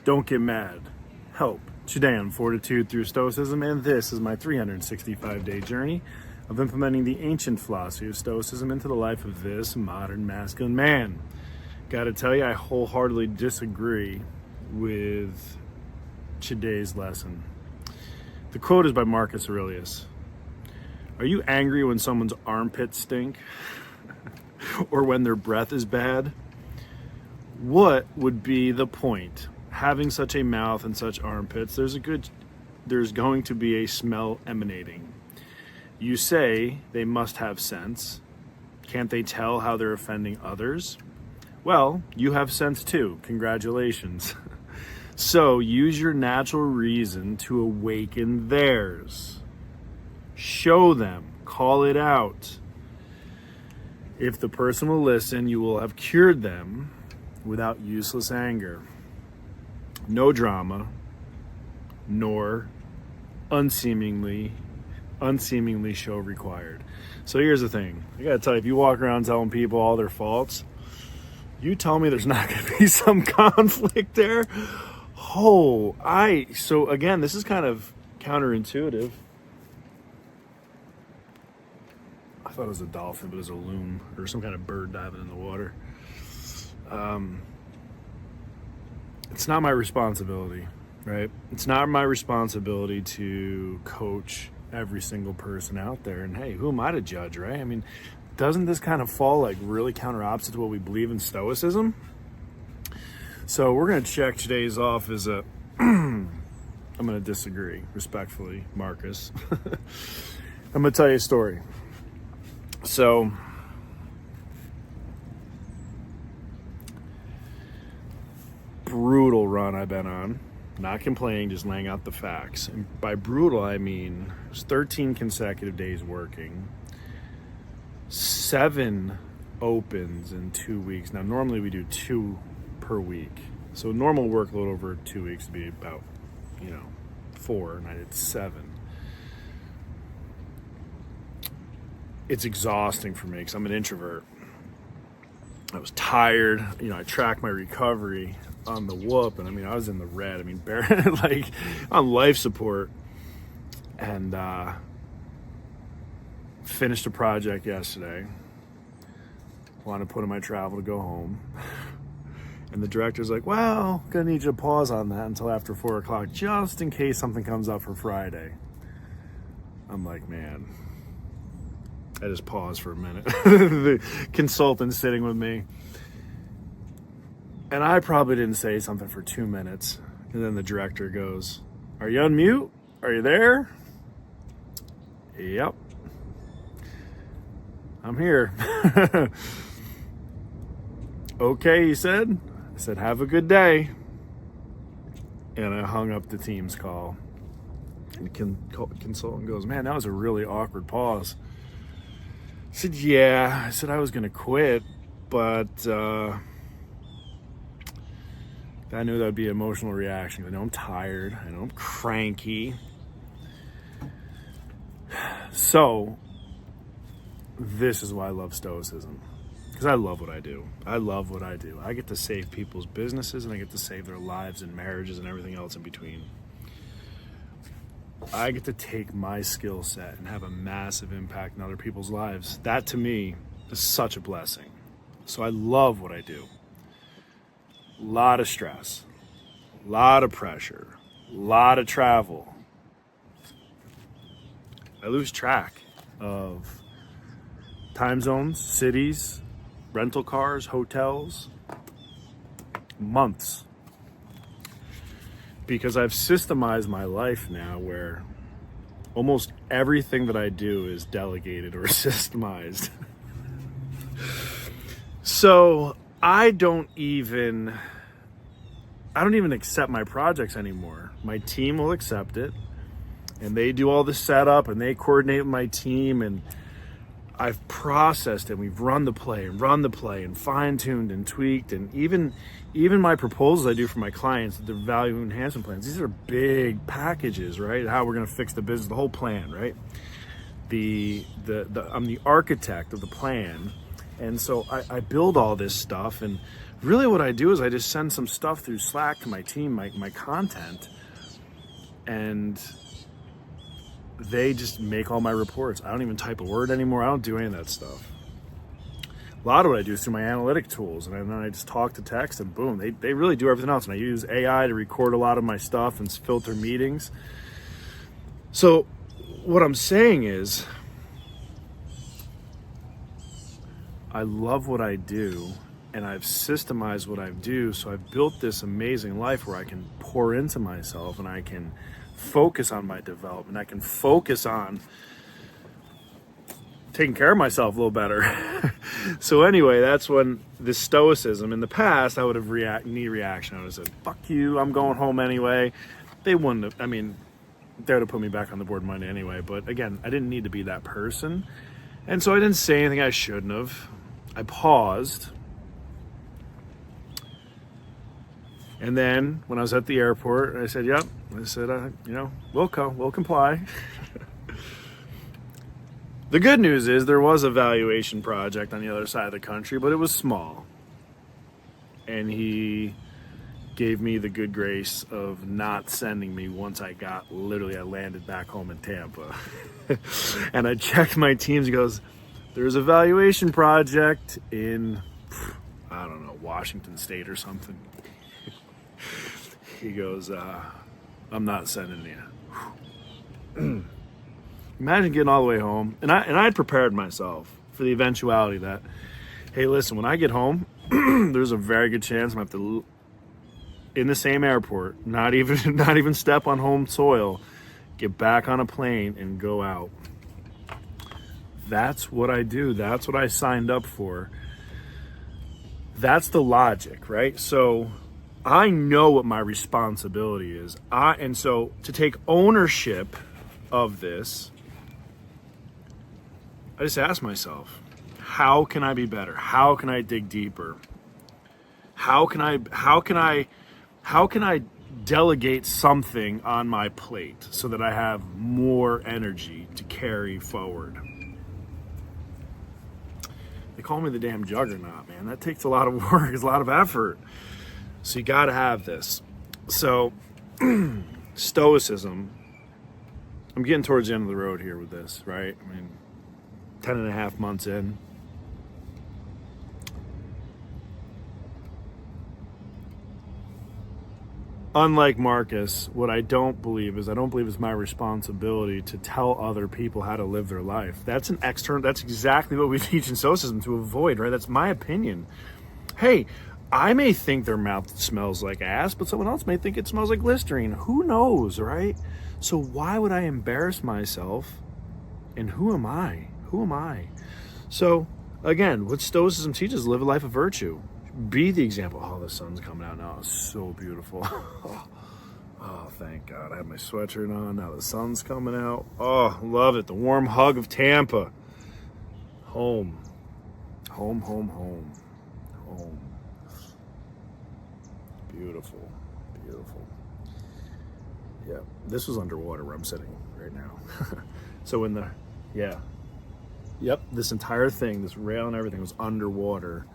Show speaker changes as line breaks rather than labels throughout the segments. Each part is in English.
Don't get mad. Help. Today on Fortitude through Stoicism, and this is my 365-day journey of implementing the ancient philosophy of Stoicism into the life of this modern masculine man. Gotta tell you, I wholeheartedly disagree with today's lesson. The quote is by Marcus Aurelius. Are you angry when someone's armpits stink? Or when their breath is bad? What would be the point? Having such a mouth and such armpits, there's going to be a smell emanating. You say they must have sense. Can't they tell how they're offending others? Well, you have sense too. Congratulations. So use your natural reason to awaken theirs. Show them. Call it out. If the person will listen, you will have cured them without useless anger. No drama, nor unseemingly show required. So here's the thing. I gotta tell you, if you walk around telling people all their faults, you tell me there's not gonna be some conflict there. So again, this is kind of counterintuitive. I thought it was a dolphin, but it was a loon or some kind of bird diving in the water. It's not my responsibility, right? It's not my responsibility to coach every single person out there. And hey, who am I to judge, right? I mean, doesn't this kind of fall like really counter opposite to what we believe in Stoicism? So we're going to check today's off as a, I'm going to disagree respectfully, Marcus. I'm going to tell you a story. So, brutal run I've been on. Not complaining, just laying out the facts. And by brutal, I mean it was 13 consecutive days working, 7 opens in 2 weeks. Now, normally we do 2 per week. So normal workload over 2 weeks would be about, 4, and I did 7. It's exhausting for me because I'm an introvert. I was tired. I tracked my recovery on the whoop, and I was in the red. Like on life support, and finished a project yesterday. Wanted to put in my travel to go home, and the director's like, "Well, gonna need you to pause on that until after 4 o'clock, just in case something comes up for Friday." I'm like, man. I just paused for a minute. The consultant sitting with me. And I probably didn't say something for 2 minutes. And then the director goes, "Are you on mute? Are you there?" "Yep. I'm here." "Okay," he said. I said, "Have a good day." And I hung up the Teams call. And the consultant goes, "Man, that was a really awkward pause." I said, "Yeah." I said, "I was going to quit, but I knew that would be an emotional reaction. I know I'm tired. I know I'm cranky." So, this is why I love Stoicism. Because I love what I do. I love what I do. I get to save people's businesses, and I get to save their lives and marriages and everything else in between. I get to take my skill set and have a massive impact in other people's lives. That to me is such a blessing. So I love what I do. A lot of stress, a lot of pressure, a lot of travel. I lose track of time zones, cities, rental cars, hotels, months. Because I've systemized my life now where almost everything that I do is delegated or systemized. So I don't even accept my projects anymore. My team will accept it, and they do all the setup, and they coordinate with my team, and I've processed it. We've run the play and fine-tuned and tweaked, and even my proposals I do for my clients, the value enhancement plans, these are big packages, right? How we're going to fix the business, the whole plan, right? I'm the architect of the plan, And so I build all this stuff, and really what I do is I just send some stuff through Slack to my team, my content, and they just make all my reports. I don't even type a word anymore. I don't do any of that stuff. A lot of what I do is through my analytic tools, and then I just talk to text, and boom, they really do everything else. And I use AI to record a lot of my stuff and filter meetings. So what I'm saying is, I love what I do, and I've systemized what I do, so I've built this amazing life where I can pour into myself, and I can focus on my development. I can focus on taking care of myself a little better. So anyway, that's when this Stoicism, in the past, I would have knee reaction. I would have said, fuck you, I'm going home anyway. They wouldn't have, they would have put me back on the board Monday anyway. But again, I didn't need to be that person. And so I didn't say anything I shouldn't have. I paused. And then when I was at the airport, I said, yep. I said, we'll comply. The good news is there was a valuation project on the other side of the country, but it was small. And he gave me the good grace of not sending me once I landed back home in Tampa. And I checked my teams. He goes, there's a valuation project in, I don't know, Washington State or something. He goes, I'm not sending you. Imagine getting all the way home. And I had prepared myself for the eventuality that, hey, listen, when I get home, there's a very good chance I'm going to have to, in the same airport, not even step on home soil, get back on a plane and go out. That's what I do. That's what I signed up for. That's the logic, right? So I know what my responsibility is. And so to take ownership of this, I just ask myself, how can I be better? How can I dig deeper? How can I delegate something on my plate so that I have more energy to carry forward? They call me the damn juggernaut, man. That takes a lot of work, it's a lot of effort. So you got to have this. So Stoicism, I'm getting towards the end of the road here with this, right? 10 and a half months in. Unlike Marcus, what I don't believe it's my responsibility to tell other people how to live their life. That's exactly what we teach in Stoicism to avoid, right? That's my opinion. Hey, I may think their mouth smells like ass, but someone else may think it smells like Listerine. Who knows, right? So why would I embarrass myself? And who am I? So again, what Stoicism teaches, live a life of virtue. Be the example. Oh, the sun's coming out now. It's so beautiful. Oh, thank God. I have my sweatshirt on. Now the sun's coming out. Oh, love it. The warm hug of Tampa. Home. Beautiful. Yeah, this was underwater where I'm sitting right now. So this entire thing, this rail and everything was underwater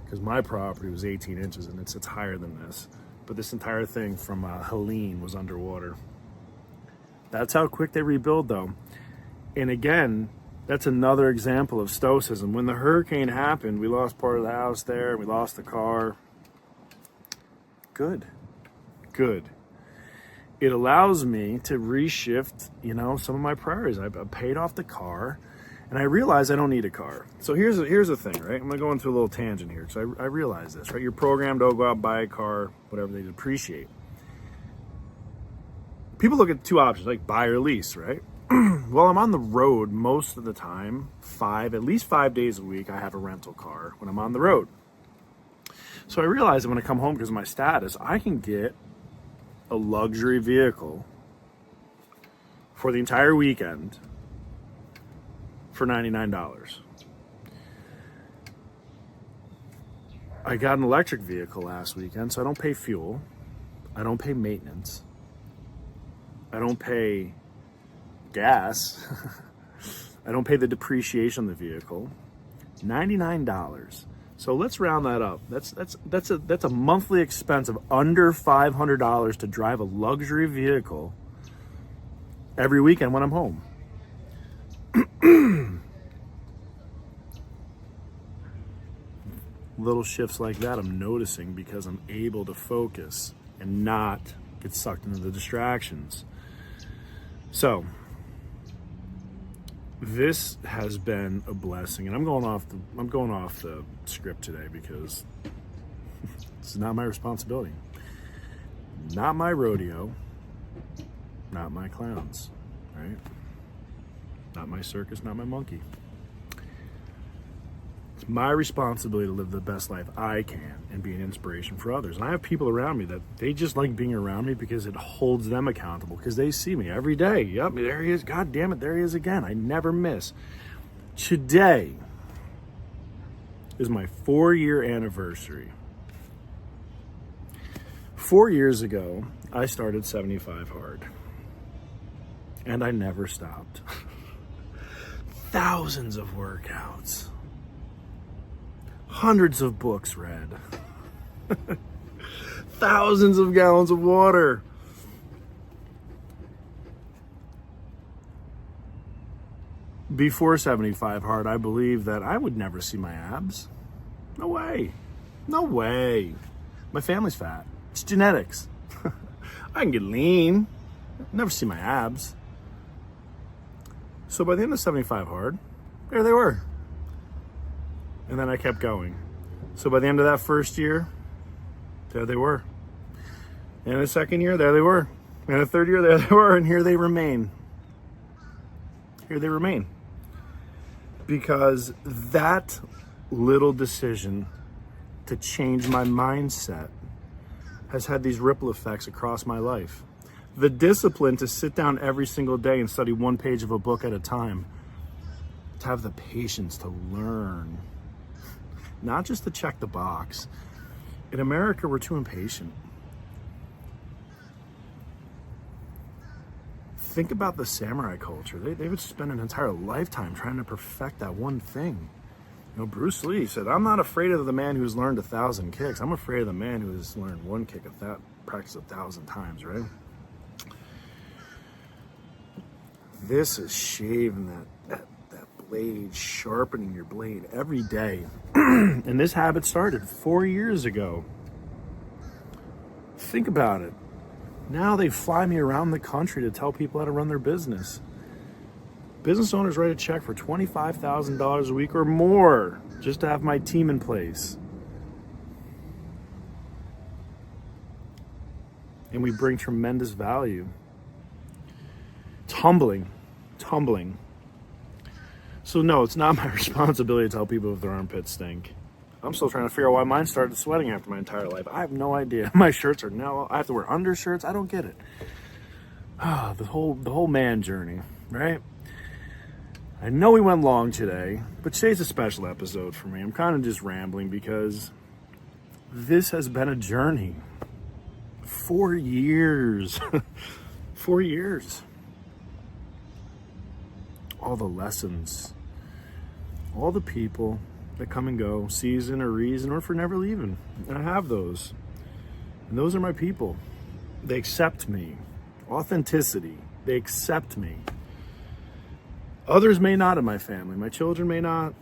because my property was 18 inches and it sits higher than this. But this entire thing from Helene was underwater. That's how quick they rebuild, though. And again, that's another example of Stoicism. When the hurricane happened, we lost part of the house there. We lost the car. Good. It allows me to reshift, some of my priorities. I paid off the car, and I realize I don't need a car. So here's the thing, right? I'm going to go into a little tangent here, because I realize this, right? You're programmed to go out and buy a car, whatever they depreciate. People look at two options, like buy or lease, right? Well, I'm on the road most of the time, at least 5 days a week, I have a rental car when I'm on the road. So I realized that when I come home, because of my status, I can get a luxury vehicle for the entire weekend for $99. I got an electric vehicle last weekend, so I don't pay fuel. I don't pay maintenance. I don't pay gas. I don't pay the depreciation of the vehicle. $99. So let's round that up. That's a monthly expense of under $500 to drive a luxury vehicle every weekend when I'm home. Little shifts like that I'm noticing because I'm able to focus and not get sucked into the distractions. So this has been a blessing, and I'm going off the script today because it's not my responsibility, not my rodeo, not my clowns, right? Not my circus, not my monkey. It's my responsibility to live the best life I can and be an inspiration for others. And I have people around me that they just like being around me because it holds them accountable, because they see me every day. Yep, there he is. God damn it, there he is again. I never miss. Today is my 4-year anniversary. 4 years ago, I started 75 Hard. And I never stopped. Thousands of workouts. Hundreds of books read. Thousands of gallons of water. Before 75 Hard, I believed that I would never see my abs. No way. No way. My family's fat. It's genetics. I can get lean. Never see my abs. So by the end of 75 Hard, there they were. And then I kept going. So by the end of that first year, there they were. And the second year, there they were. And the third year, there they were. And here they remain. Here they remain. Because that little decision to change my mindset has had these ripple effects across my life. The discipline to sit down every single day and study one page of a book at a time. To have the patience to learn. Not just to check the box. In America, we're too impatient. Think about the samurai culture. They would spend an entire lifetime trying to perfect that one thing. You know, Bruce Lee said, I'm not afraid of the man who's learned 1,000 kicks. I'm afraid of the man who has learned one kick, practiced 1,000 times, right? This is shaving that blade, sharpening your blade every day. And this habit started 4 years ago. Think about it. Now they fly me around the country to tell people how to run their business. Business owners write a check for $25,000 a week or more just to have my team in place. And we bring tremendous value. It's humbling. It's humbling. So no, it's not my responsibility to tell people if their armpits stink. I'm still trying to figure out why mine started sweating after my entire life. I have no idea. My shirts are now, I have to wear undershirts. I don't get it. The whole man journey, right? I know we went long today, but today's a special episode for me. I'm kind of just rambling because this has been a journey. 4 years. 4 years. All the lessons. All the people that come and go, season or reason, or for never leaving. And I have those. And those are my people. They accept me. Authenticity. They accept me. Others may not in my family. My children may not.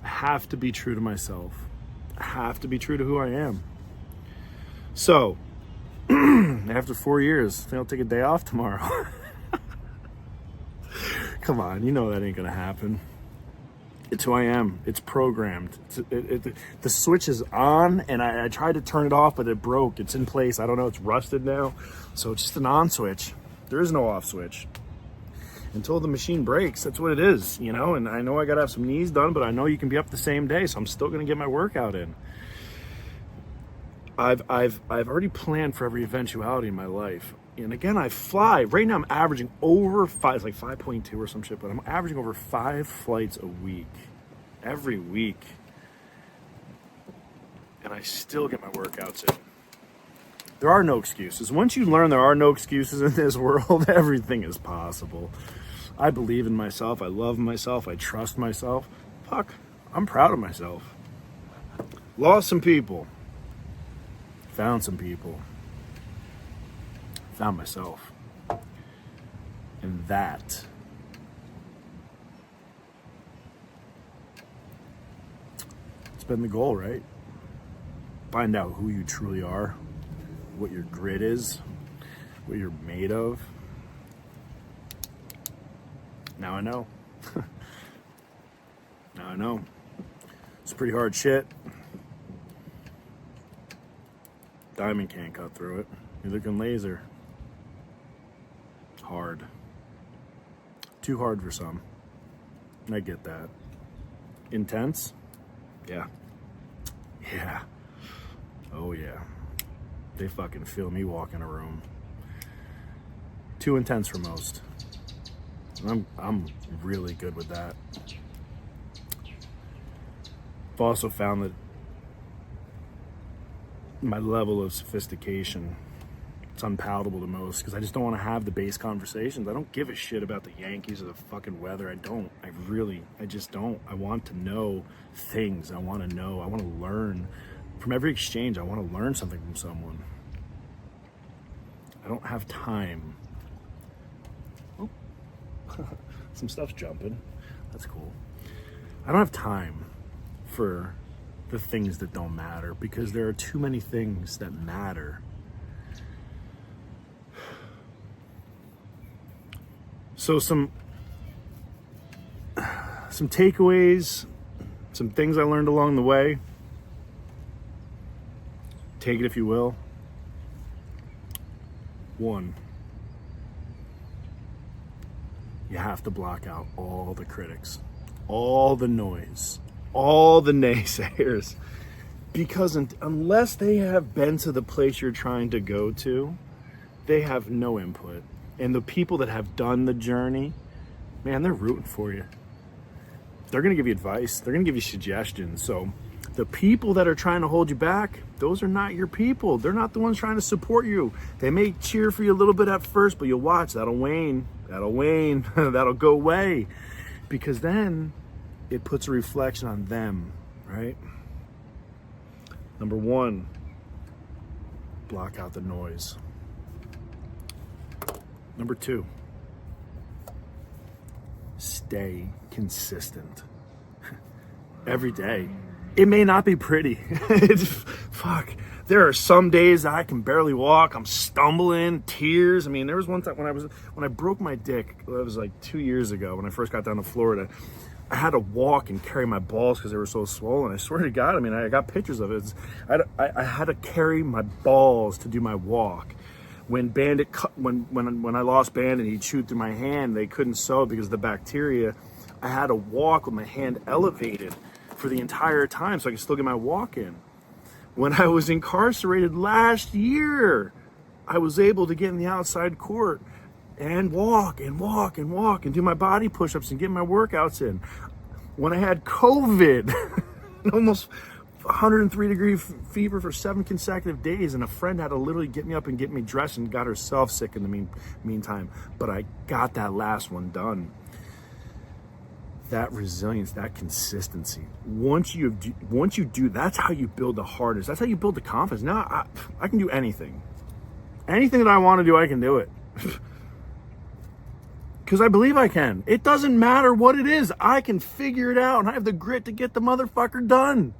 I have to be true to myself. I have to be true to who I am. So, after 4 years, I think I'll take a day off tomorrow. Come on, you know that ain't gonna happen. It's who I am. It's programmed. The switch is on, and I tried to turn it off, but it broke. It's in place. I don't know. It's rusted now. So it's just an on switch. There is no off switch. Until the machine breaks, that's what it is, you know? And I know I gotta have some knees done, but I know you can be up the same day, so I'm still gonna get my workout in. I've already planned for every eventuality in my life. And again, I fly. Right now I'm averaging over 5, it's like 5.2 or some shit, but I'm averaging over 5 flights a week. Every week. And I still get my workouts in. There are no excuses. Once you learn there are no excuses in this world, everything is possible. I believe in myself. I love myself. I trust myself. Fuck, I'm proud of myself. Lost some people. Found some people. Found myself. And that it's been the goal, right? Find out who you truly are, what your grit is, what you're made of. Now I know. Now I know. It's pretty hard shit. Diamond can't cut through it. Neither can laser. It's hard. Too hard for some. I get that. Intense? Yeah. Yeah. Oh yeah. They fucking feel me walk in a room. Too intense for most. I'm really good with that. I've also found that my level of sophistication, it's unpalatable to most because I just don't want to have the base conversations. I don't give a shit about the Yankees or the fucking weather. I just don't. I want to know things. I want to learn. From every exchange, I want to learn something from someone. I don't have time. Oh. Some stuff's jumping. That's cool. I don't have time for the things that don't matter because there are too many things that matter. So some takeaways, some things I learned along the way. Take it if you will. 1, you have to block out all the critics, all the noise, all the naysayers, because unless they have been to the place you're trying to go to, they have no input. And the people that have done the journey, man, they're rooting for you. They're going to give you advice. They're going to give you suggestions. So the people that are trying to hold you back, those are not your people. They're not the ones trying to support you. They may cheer for you a little bit at first, but you'll watch. That'll wane. That'll go away. Because then it puts a reflection on them, right? Number 1, block out the noise. Number 2, stay consistent. Every day. It may not be pretty. Fuck. There are some days I can barely walk. I'm stumbling, tears. I mean, there was one time when I broke my dick. It was like 2 years ago when I first got down to Florida. I had to walk and carry my balls because they were so swollen. I swear to God, I mean, I got pictures of it. I had to carry my balls to do my walk. When Bandit, when I lost Bandit, he chewed through my hand. They couldn't sew because of the bacteria. I had to walk with my hand elevated for the entire time so I could still get my walk in. When I was incarcerated last year, I was able to get in the outside court and walk and do my body push-ups and get my workouts in. When I had COVID, almost 103-degree fever for 7 consecutive days, and a friend had to literally get me up and get me dressed and got herself sick in the meantime. But I got that last one done. That resilience, that consistency. Once you do, that's how you build the hardest. That's how you build the confidence. Now I can do anything. Anything that I want to do, I can do it. Because I believe I can. It doesn't matter what it is. I can figure it out, and I have the grit to get the motherfucker done.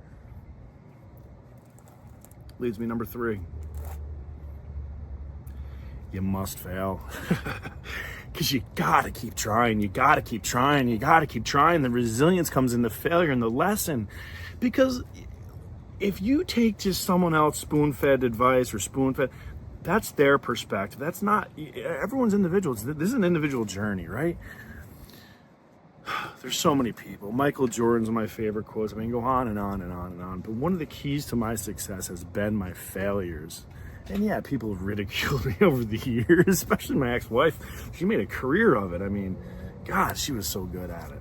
Leads me number 3. You must fail. Because you gotta keep trying. The resilience comes in the failure and the lesson. Because if you take just someone else spoon-fed advice or spoon-fed, that's their perspective. That's not, everyone's individual. This is an individual journey, right? There's so many people. Michael Jordan's one of my favorite quotes. I mean, go on and on and on and on. But one of the keys to my success has been my failures. And yeah, people have ridiculed me over the years, especially my ex-wife. She made a career of it. I mean, God, she was so good at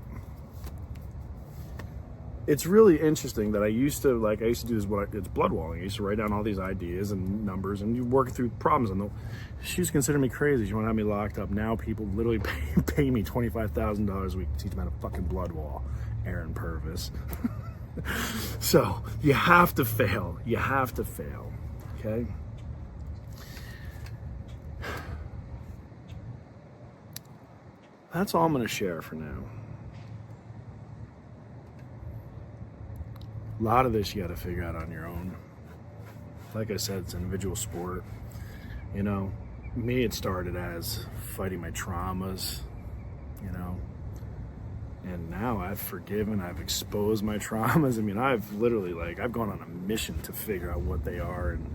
it. it's really interesting that I used to do this, it's blood walling. I used to write down all these ideas and numbers, and you work through problems. And she was considering me crazy. She wanted to have me locked up. Now people literally pay me $25,000 a week to teach them how to fucking blood wall. Aaron Purvis. So you have to fail. You have to fail. Okay. That's all I'm going to share for now. A lot of this you got to figure out on your own. Like I said, it's an individual sport. You know, me, it started as fighting my traumas, you know, and now I've forgiven, I've exposed my traumas. I mean, I've literally, I've gone on a mission to figure out what they are and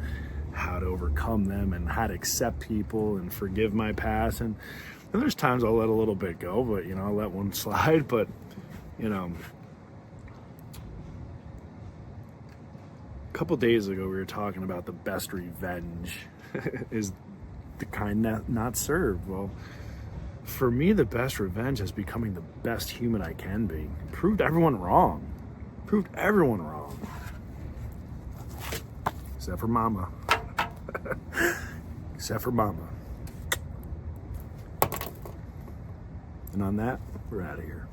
how to overcome them and how to accept people and forgive my past. And there's times I'll let a little bit go, but, you know, I'll let one slide. But, you know, a couple days ago, we were talking about the best revenge is the kind that not served. Well, for me, the best revenge is becoming the best human I can be. Proved everyone wrong. Proved everyone wrong. Except for Mama. Except for Mama. And on that, we're out of here.